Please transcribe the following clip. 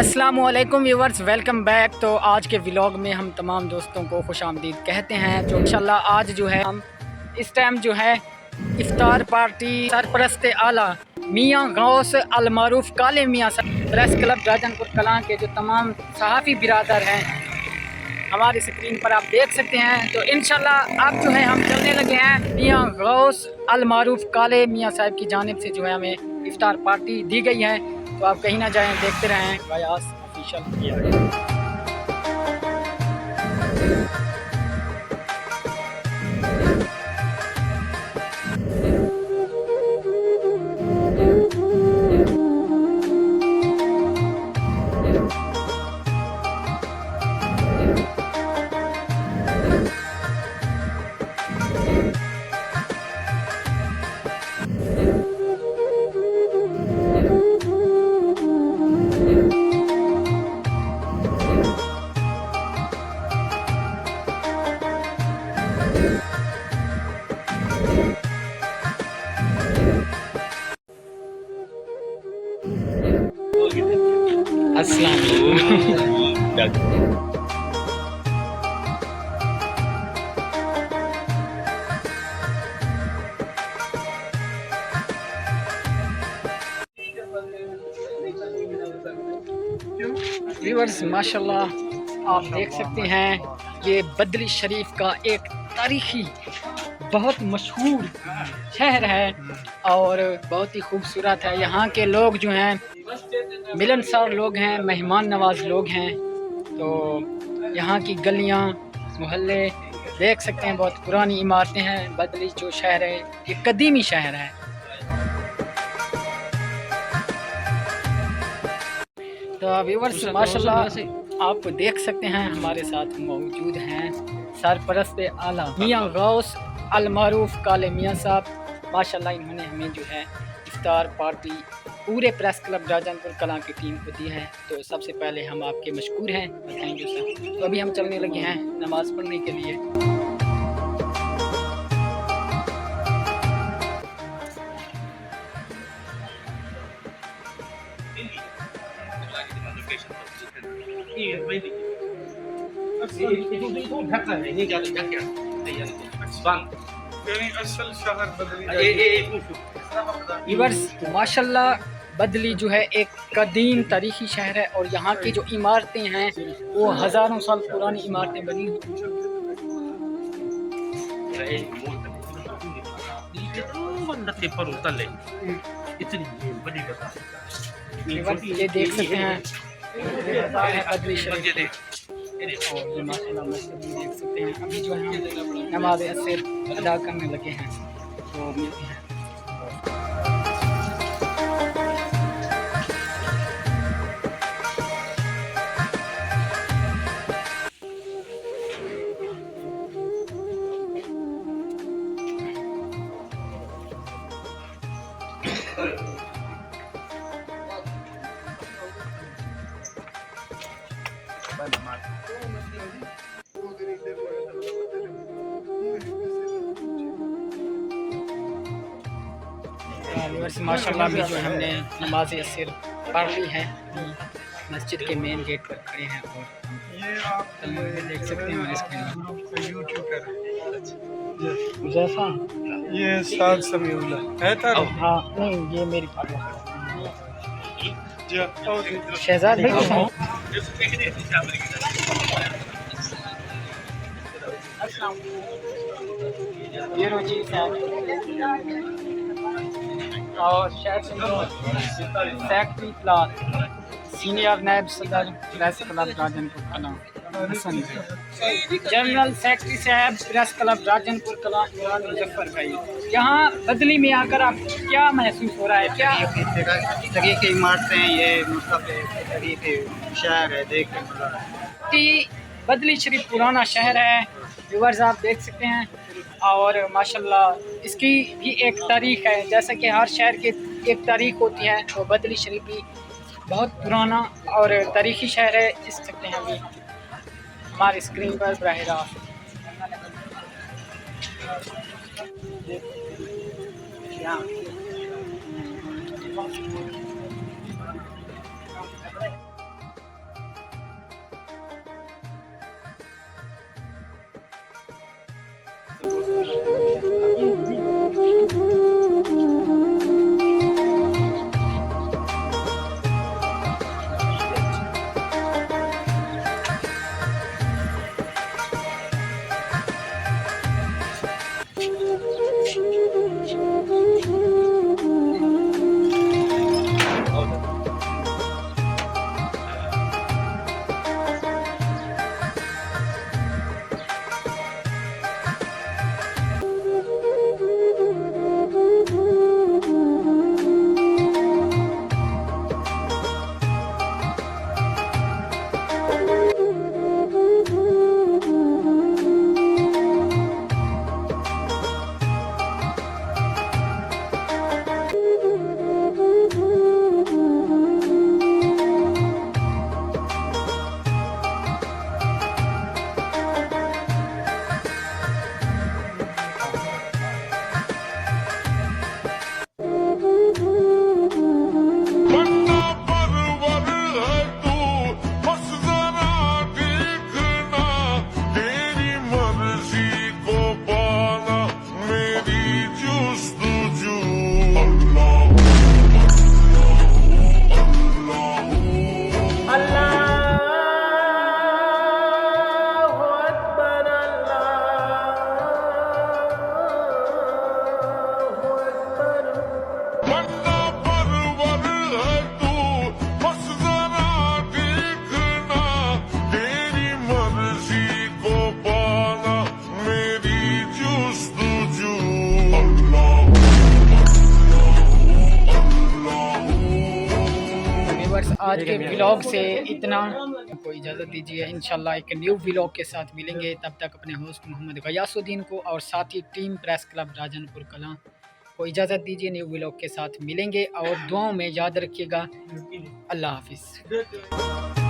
अस्सलामुअलैकुम viewers, welcome back. तो आज के व्लॉग में हम तमाम दोस्तों को खुशामदीद कहते हैं। तो इंशाल्लाह आज जो है हम इस टाइम जो है इफ्तार पार्टी सरपरस्त आला मियाँ गौस अलमारूफ काले मियाँ प्रेस क्लब राजनपुर कलां के जो तमाम सहाफ़ी बिरादर हैं हमारी स्क्रीन पर आप देख सकते हैं। तो इंशाल्लाह अब जो है हम चलने लगे हैं। मियाँ गौस अलमारूफ काले मियाँ साहब की जानिब से जो है हमें इफ्तार पार्टी दी गई है। तो आप कहीं ना जाएं, देखते रहें वायास ऑफिशियल किया। व्यूअर्स माशाल्लाह आप देख सकते हैं ये बदली शरीफ का एक तारीखी बहुत मशहूर शहर है और बहुत ही खूबसूरत है। यहाँ के लोग जो हैं मिलनसार लोग हैं, मेहमान नवाज लोग हैं। तो यहाँ की गलियाँ मोहल्ले देख सकते हैं, बहुत पुरानी इमारतें हैं। बदली जो शहर है ये कदीमी शहर है। तो व्यूअर्स माशाल्लाह आप देख सकते हैं हमारे साथ मौजूद हैं सरपरस्त आला मियाँ गौस अलमारूफ काले मियाँ साहब। माशाल्लाह इन्होंने हमें जो है इफ्तार पार्टी पूरे प्रेस क्लब राजनपुर कलां की टीम को दी है। तो सबसे पहले हम आपके मशकूर हैं, थैंक यू सर। तो अभी हम चलने लगे हैं नमाज़ पढ़ने के लिए। माशाल्लाह बदली जो है एक कदीम तारीखी शहर है और यहाँ की जो इमारतें हैं वो हज़ारों साल पुरानी इमारतें बनी ये देख सकते हैं बदली शरीफ और ये माशाल्लाह मस्जिद भी देख सकते हैं। अभी जो है हम नमाज असर अदा करने लगे हैं। तो मिलते हैं। माशाल्लाह भी जो हमने नमाज असर पढ़ ली है। मस्जिद के मेन गेट पर खड़े हैं और ये देख सकते हैं जैसा ये साद समीउल्लाह है था। हाँ नहीं, ये मेरी शहजाद ये रोजी और सेक्रेटरी प्लान सीनियर नायब सदर press club Rajanpur Kalan general secretary साहब प्रेस क्लब राजनपुर कलां इमरान मुजफ्फर भाई। यहाँ बदली में आकर आप क्या महसूस हो रहा है? क्या तरीके इमारतें हैं, ये तरीके शहर है, देख के बदली शरीफ पुराना शहर है। व्यूअर्स आप देख सकते हैं और माशाल्लाह इसकी भी एक तारीख है। जैसा कि हर शहर की एक तारीख होती है, तो बदली शरीफ भी बहुत पुराना और तारीखी शहर है। देख सकते हैं अभी हमारी स्क्रीन पर बराह रास्त आज के व्लॉग से इतना, को इजाज़त दीजिए। इंशाल्लाह एक न्यू व्लॉग के साथ मिलेंगे। तब तक अपने होस्ट मोहम्मद गयासुद्दीन को और साथ ही team press club Rajanpur Kalan को इजाज़त दीजिए। न्यू व्लॉग के साथ मिलेंगे और दुआओं में याद रखिएगा। अल्लाह हाफिज़।